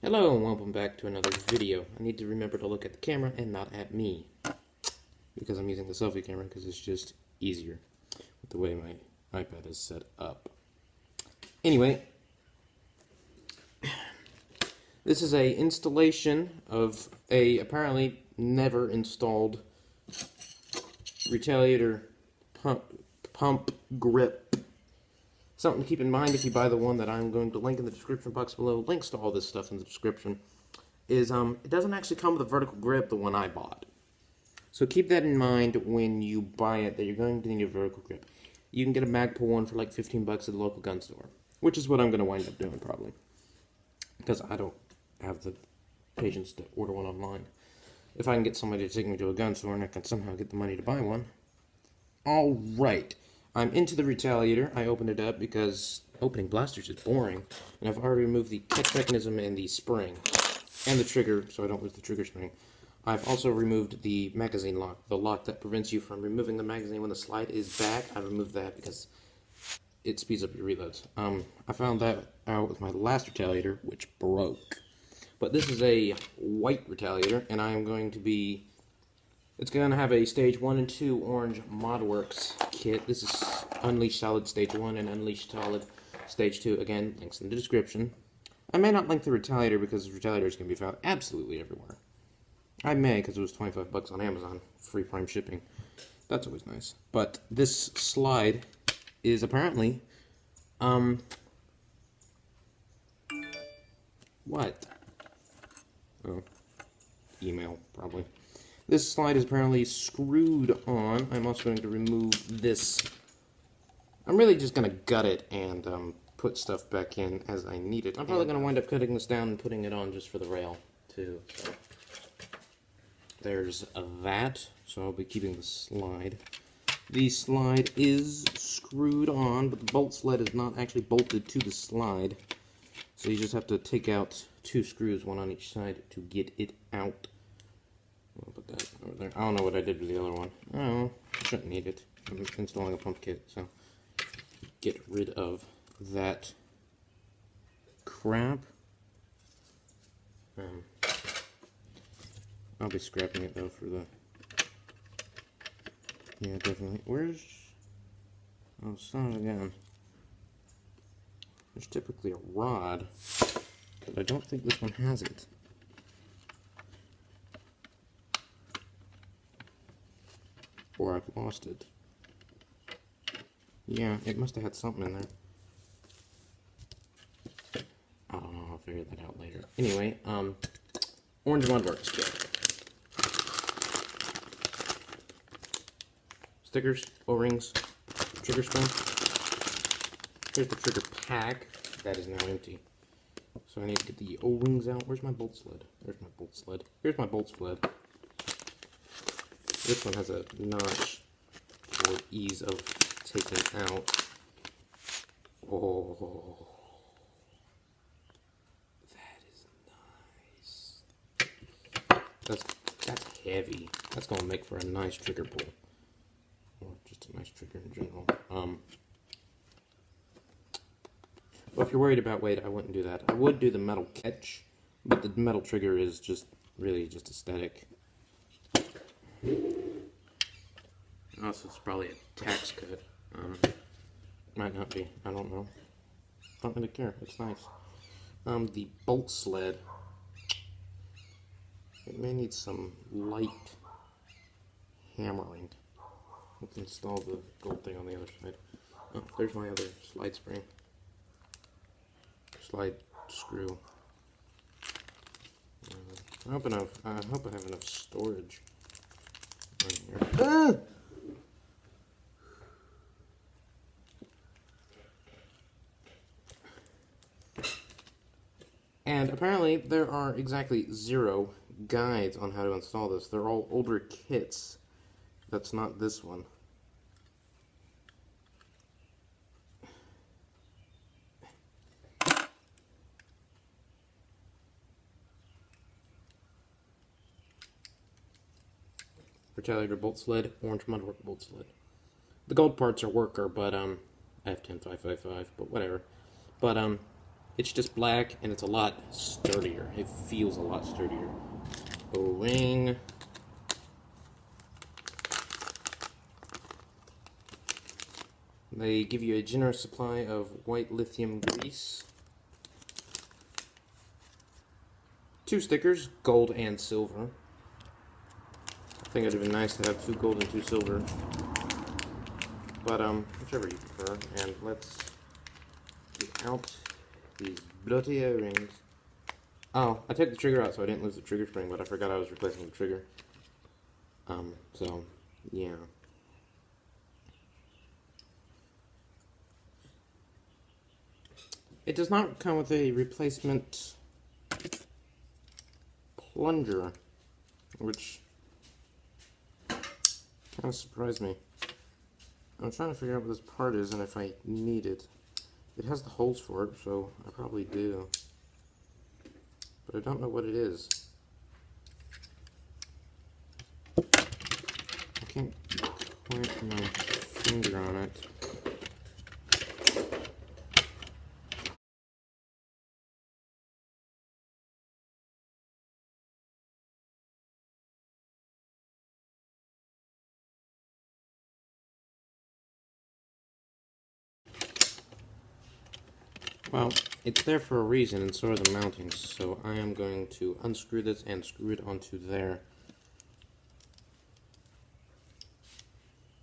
Hello and welcome back to another video. I need to remember to look at the camera and not at me, because I'm using the selfie camera because it's just easier with the way my iPad is set up. Anyway, this is a installation of a apparently never installed Retaliater pump grip. Something to keep in mind if you buy the one that I'm going to link in the description box below. Links to all this stuff in the description. Is it doesn't actually come with a vertical grip, the one I bought. So keep that in mind when you buy it, that you're going to need a vertical grip. You can get a Magpul one for like 15 bucks at the local gun store, which is what I'm going to wind up doing probably, because I don't have the patience to order one online. If I can get somebody to take me to a gun store and I can somehow get the money to buy one. Alright, I'm into the Retaliator. I opened it up because opening blasters is boring, and I've already removed the catch mechanism and the spring, and the trigger, so I don't lose the trigger spring. I've also removed the magazine lock, the lock that prevents you from removing the magazine when the slide is back. I removed that because it speeds up your reloads. I found that out with my last Retaliator, which broke. But this is a white Retaliator, and I am going to be... It's going to have a Stage 1 and 2 orange ModWorks kit. This is Unleashed Solid Stage 1 and Unleashed Solid Stage 2. Again, links in the description. I may not link the Retaliator because the Retaliator can be found absolutely everywhere. I may, because it was 25 bucks on Amazon. Free Prime shipping. That's always nice. But this slide is apparently... What? Oh. Email, probably. This slide is apparently screwed on. I'm also going to remove this. I'm really just going to gut it and put stuff back in as I need it. I'm probably going to wind up cutting this down and putting it on just for the rail, too. So there's that. So I'll be keeping the slide. The slide is screwed on, but the bolt sled is not actually bolted to the slide. So you just have to take out 2 screws, one on each side, to get it out. I'll put that over there. I don't know what I did with the other one. Oh, I shouldn't need it. I'm installing a pump kit, so get rid of that crap. I'll be scrapping it though for the... Yeah, definitely. Where's... Oh, son of a gun. There's typically a rod, but I don't think this one has it. Or I've lost it. Yeah, it must have had something in there. I don't know, I'll figure that out later. Anyway, Orange ModWorks kit. Stickers, O-rings, trigger spring. Here's the trigger pack. That is now empty. So I need to get the O-rings out. Where's my bolt sled? There's my bolt sled. Here's my bolt sled. This one has a notch for ease of taking out. Oh, that is nice. That's heavy. That's gonna make for a nice trigger pull, or just a nice trigger in general. Well, if you're worried about weight, I wouldn't do that. I would do the metal catch, but the metal trigger is just really just aesthetic. Also, it's probably a tax cut. Might not be. I don't know. Don't really care. It's nice. The bolt sled. It may need some light hammering. Let's install the gold thing on the other side. Oh, there's my other slide spring. Slide screw. I hope I have enough storage. Here. Ah! And apparently there are exactly 0 guides on how to install this. They're all older kits. That's not this one. Retaliator bolt sled, orange ModWorks bolt sled. The gold parts are worker, but F10555, but whatever. But It's just black, and it's a lot sturdier. It feels a lot sturdier. O-ring. They give you a generous supply of white lithium grease. 2 stickers, gold and silver. I think it would have been nice to have 2 gold and 2 silver. But, whichever you prefer. And let's get out these bloody O-rings. Oh, I took the trigger out so I didn't lose the trigger spring, but I forgot I was replacing the trigger. So, yeah. It does not come with a replacement plunger, which kind of surprised me. I'm trying to figure out what this part is and if I need it. It has the holes for it, so I probably do. But I don't know what it is. I can't quite put my finger on it. Well, it's there for a reason, and so are the mountings, so I am going to unscrew this and screw it onto there.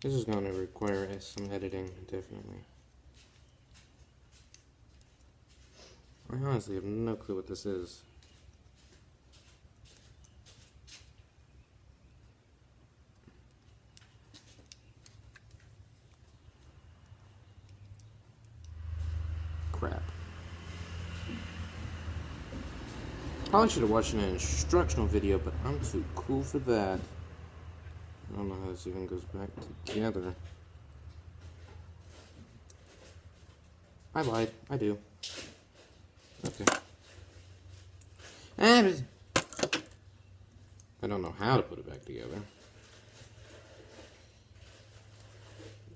This is going to require some editing, definitely. I honestly have no clue what this is. Crap. Probably should have watched an instructional video, but I'm too cool for that. I don't know how this even goes back together. I lied. I do. Okay. And I don't know how to put it back together.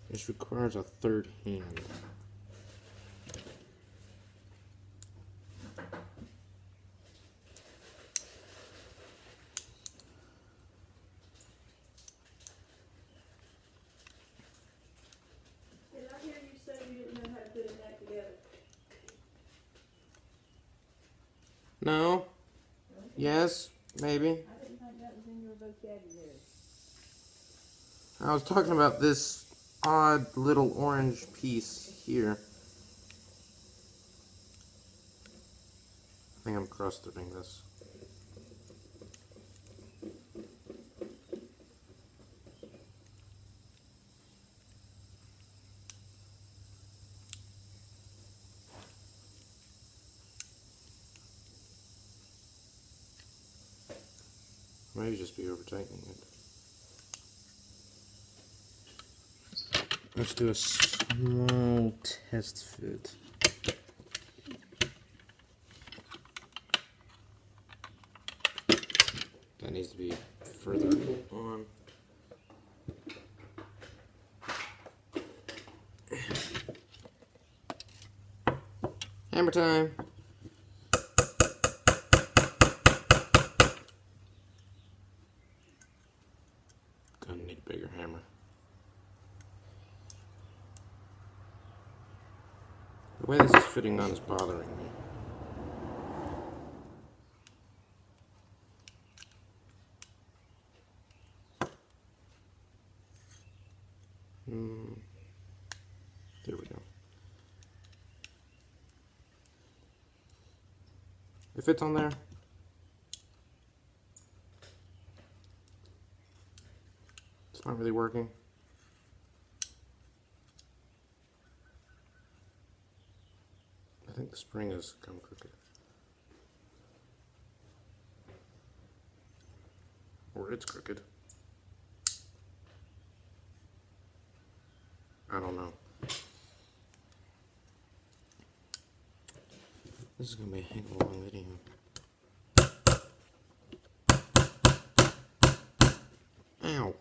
This requires a third hand. No. Yes. Maybe. I didn't think that was in your vocabulary. I was talking about this odd little orange piece here. I think I'm cross-threading this. Maybe just be over-tightening it. Let's do a small test fit. That needs to be further on. Hammer time! Gonna need a bigger hammer. The way this is fitting on is bothering me. There we go. It fits on there. It's not really working. I think the spring has come crooked. Or it's crooked. I don't know. This is going to be a heck of a long video. Ow.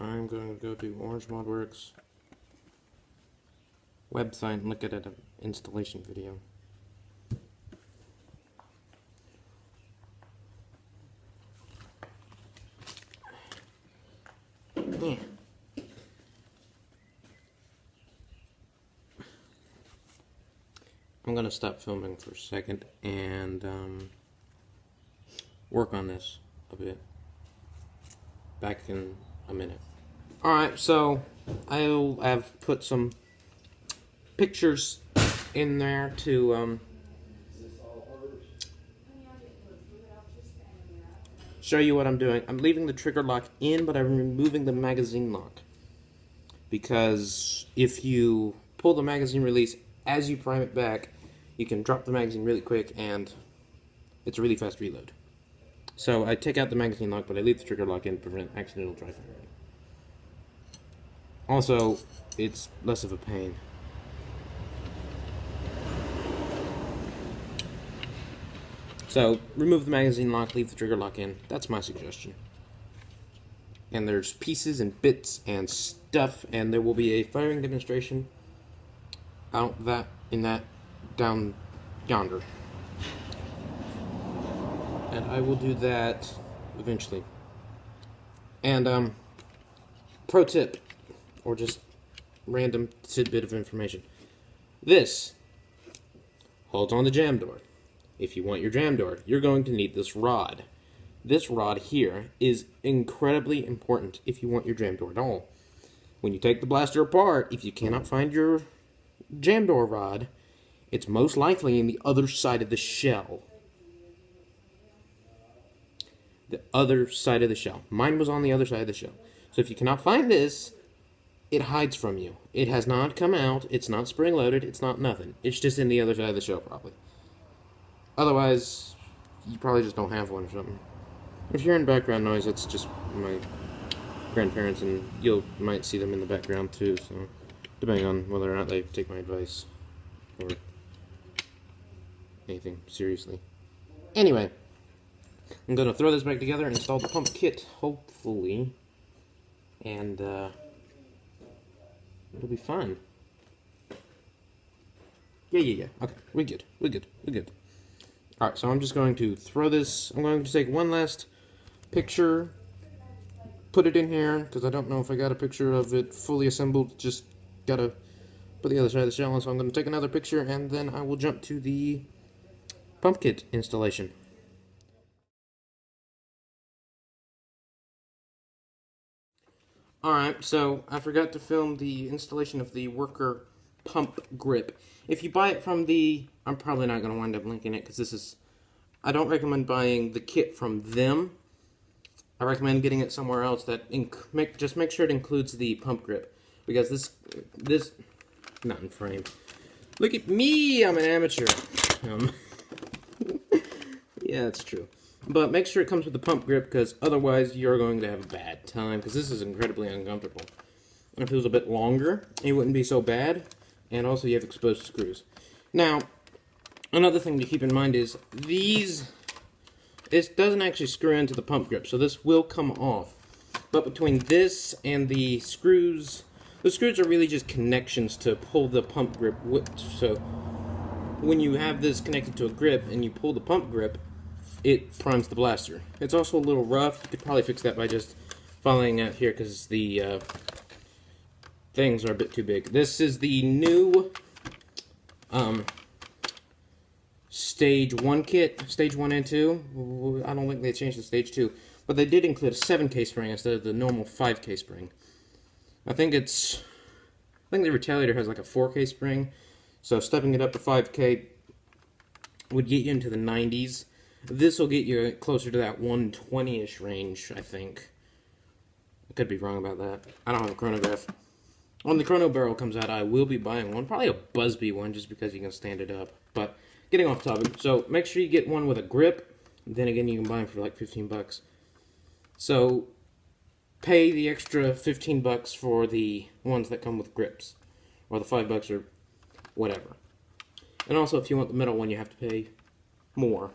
I'm going to go to Orange Modworks website and look at an installation video. Yeah. I'm going to stop filming for a second and work on this a bit. Back in a minute. Alright, so I'll have put some pictures in there to show you what I'm doing. I'm leaving the trigger lock in, but I'm removing the magazine lock. Because if you pull the magazine release as you prime it back, you can drop the magazine really quick and it's a really fast reload. So I take out the magazine lock, but I leave the trigger lock in to prevent accidental dry firing. Also, it's less of a pain. So, remove the magazine lock, leave the trigger lock in. That's my suggestion. And there's pieces and bits and stuff, and there will be a firing demonstration down yonder. And I will do that eventually. And, pro tip, or just random tidbit of information. This holds on the jam door. If you want your jam door, you're going to need this rod. This rod here is incredibly important if you want your jam door at all. When you take the blaster apart, if you cannot find your jam door rod, it's most likely in the other side of the shell. The other side of the shell. Mine was on the other side of the shell. So if you cannot find this, it hides from you. It has not come out, it's not spring-loaded, it's not nothing. It's just in the other side of the shell, probably. Otherwise, you probably just don't have one or something. If you're in background noise, it's just my grandparents, and you might see them in the background too, so depending on whether or not they take my advice or anything seriously. Anyway, I'm going to throw this back together and install the pump kit, hopefully, and it'll be fun. Yeah. Okay, we're good. Alright, so I'm just going to throw this. I'm going to take one last picture, put it in here, because I don't know if I got a picture of it fully assembled. Just gotta put the other side of the shell on, so I'm going to take another picture, and then I will jump to the pump kit installation. Alright, so I forgot to film the installation of the worker pump grip. If you buy it from the... I'm probably not going to wind up linking it, because this is... I don't recommend buying the kit from them. I recommend getting it somewhere else that... just make sure it includes the pump grip. Because this... Not in frame. Look at me! I'm an amateur. Yeah, that's true. But make sure it comes with the pump grip, because otherwise you're going to have a bad time, because this is incredibly uncomfortable. If it was a bit longer, it wouldn't be so bad, and also you have exposed screws. Now, another thing to keep in mind is this doesn't actually screw into the pump grip, so this will come off. But between this and the screws are really just connections to pull the pump grip with. So when you have this connected to a grip and you pull the pump grip, it primes the blaster. It's also a little rough. You could probably fix that by just following out here, because the things are a bit too big. This is the new Stage 1 kit, Stage 1 and 2. I don't think they changed the Stage 2, but they did include a 7K spring instead of the normal 5K spring. I think the Retaliator has like a 4K spring, so stepping it up to 5K would get you into the 90s. This will get you closer to that 120-ish range, I think. I could be wrong about that. I don't have a chronograph. When the chrono barrel comes out, I will be buying one. Probably a Busby one, just because you can stand it up. But getting off topic, so make sure you get one with a grip. Then again, you can buy them for like 15 bucks. So pay the extra 15 bucks for the ones that come with grips, or the 5 bucks or whatever. And also, if you want the metal one, you have to pay more.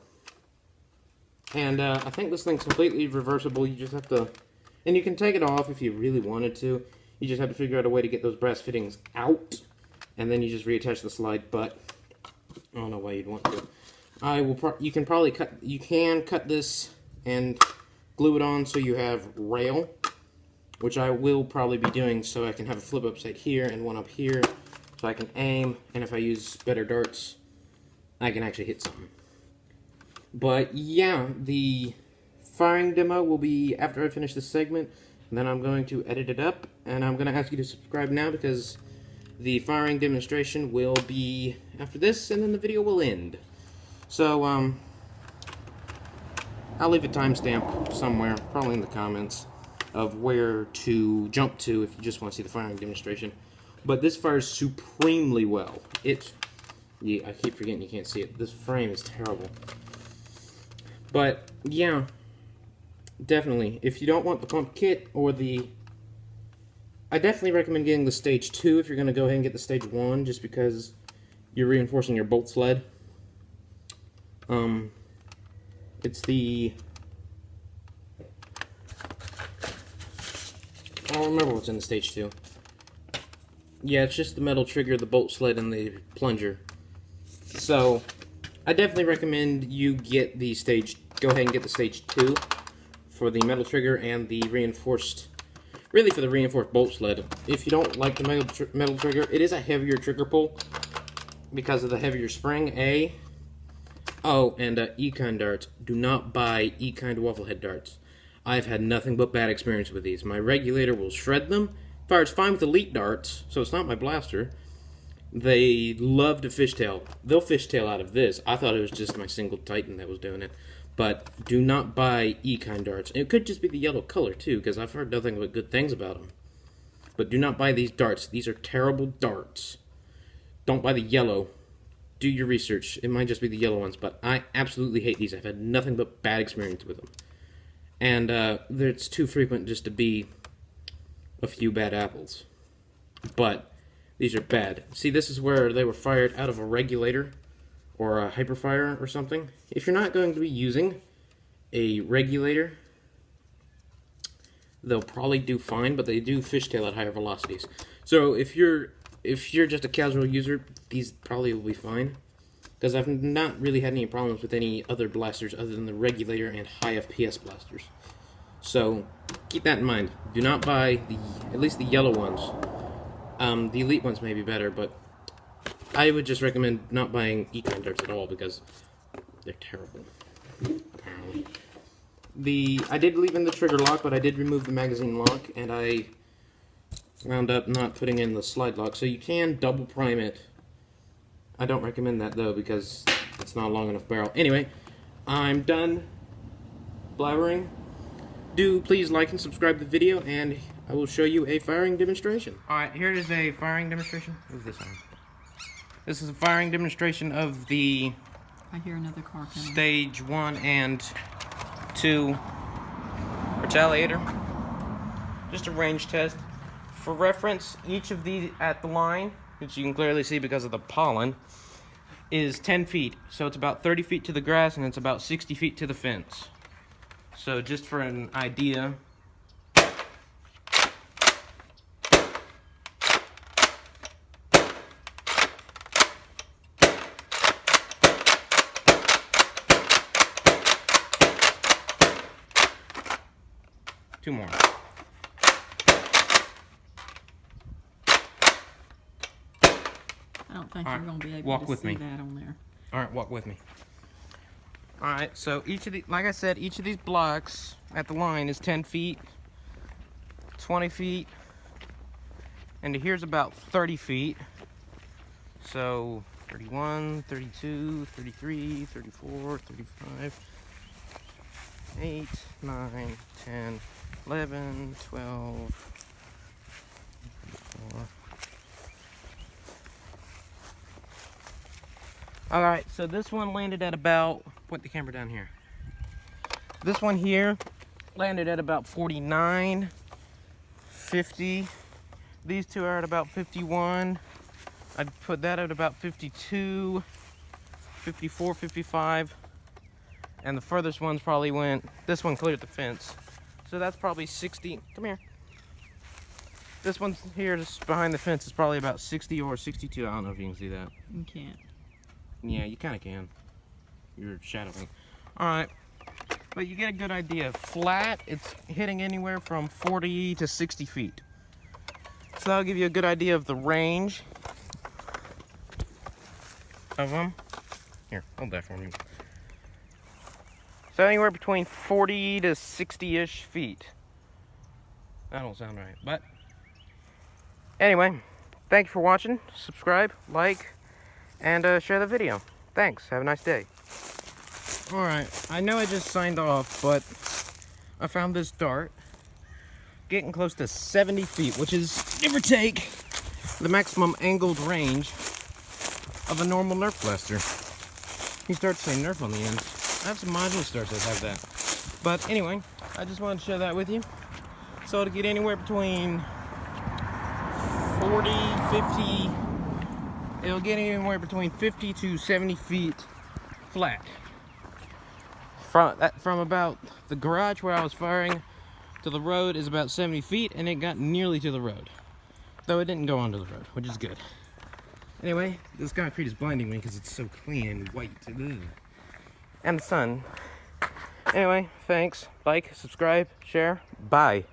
And I think this thing's completely reversible. You just have to And you can take it off if you really wanted to. You just have to figure out a way to get those brass fittings out. And then you just reattach the slide butt. I don't know why you'd want to. You can probably cut this and glue it on so you have rail, which I will probably be doing so I can have a flip up sight here and one up here so I can aim, and if I use better darts, I can actually hit something. But yeah, the firing demo will be after I finish this segment, and then I'm going to edit it up, and I'm going to ask you to subscribe now because the firing demonstration will be after this, and then the video will end. So, I'll leave a timestamp somewhere, probably in the comments, of where to jump to if you just want to see the firing demonstration. But this fires supremely well. Yeah, I keep forgetting you can't see it. This frame is terrible. But, yeah, definitely. If you don't want the pump kit or I definitely recommend getting the stage 2 if you're going to go ahead and get the stage 1, just because you're reinforcing your bolt sled. It's the... I don't remember what's in the stage 2. Yeah, it's just the metal trigger, the bolt sled, and the plunger. So, I definitely recommend you get the go ahead and get the stage 2 for the metal trigger and the reinforced, really for the reinforced bolt sled. If you don't like the metal trigger, it is a heavier trigger pull because of the heavier spring, Oh, and E-kind darts. Do not buy E-kind waffle head darts. I've had nothing but bad experience with these. My regulator will shred them. Fires fine with elite darts, so it's not my blaster. They love to fishtail. They'll fishtail out of this. I thought it was just my single Titan that was doing it. But do not buy E-kind darts. It could just be the yellow color, too, because I've heard nothing but good things about them. But do not buy these darts. These are terrible darts. Don't buy the yellow. Do your research. It might just be the yellow ones, but I absolutely hate these. I've had nothing but bad experience with them. And it's too frequent just to be a few bad apples. But these are bad. See, this is where they were fired out of a regulator or a hyperfire or something. If you're not going to be using a regulator, they'll probably do fine, but they do fishtail at higher velocities. So if you're just a casual user, these probably will be fine. Because I've not really had any problems with any other blasters other than the regulator and high FPS blasters. So keep that in mind. Do not buy at least the yellow ones. The elite ones may be better, but I would just recommend not buying E-kind darts at all because they're terrible, apparently. I did leave in the trigger lock, but I did remove the magazine lock, and I wound up not putting in the slide lock, so you can double prime it. I don't recommend that, though, because it's not a long enough barrel. Anyway, I'm done blabbering. Do please like and subscribe to the video, and I will show you a firing demonstration. Alright, here is a firing demonstration. Move this on. This is a firing demonstration of the I hear another car coming. Stage 1 and 2 Retaliator. Just a range test. For reference, each of these at the line, which you can clearly see because of the pollen, is 10 feet. So it's about 30 feet to the grass and it's about 60 feet to the fence. So just for an idea. Two more. I don't think you're going to be able Walk to with see me. that on there. Alright, walk with me. Alright, so each of the, like I said, each of these blocks at the line is 10 feet, 20 feet, and here's about 30 feet. So 31, 32, 33, 34, 35, 8, 9, 10, 11, 12, 14. Alright, so this one landed at about, put the camera down here. This one here landed at about 49, 50. These two are at about 51. I'd put that at about 52, 54, 55. And the furthest ones probably went, this one cleared the fence. So that's probably 60. Come here. This one here, just behind the fence, is probably about 60 or 62. I don't know if you can see that. You can't. Yeah, you kind of can. You're shadowing. Alright. But you get a good idea. Flat, it's hitting anywhere from 40 to 60 feet. So that'll give you a good idea of the range of them. Here, hold that for me. So anywhere between 40 to 60-ish feet. That don't sound right, but anyway, thank you for watching. Subscribe, like, and share the video. Thanks. Have a nice day. Alright, I know I just signed off, but I found this dart getting close to 70 feet, which is, give or take, the maximum angled range of a normal Nerf blaster. You start to say Nerf on the end. I have some modular starts that have that. But anyway, I just wanted to share that with you. So to get anywhere between 40, 50, it'll get anywhere between 50 to 70 feet flat. From about the garage where I was firing to the road is about 70 feet, and it got nearly to the road. Though it didn't go onto the road, which is good. Anyway, this concrete is blinding me because it's so clean and white. Ugh. And the sun. Anyway, thanks. Like, subscribe, share. Bye.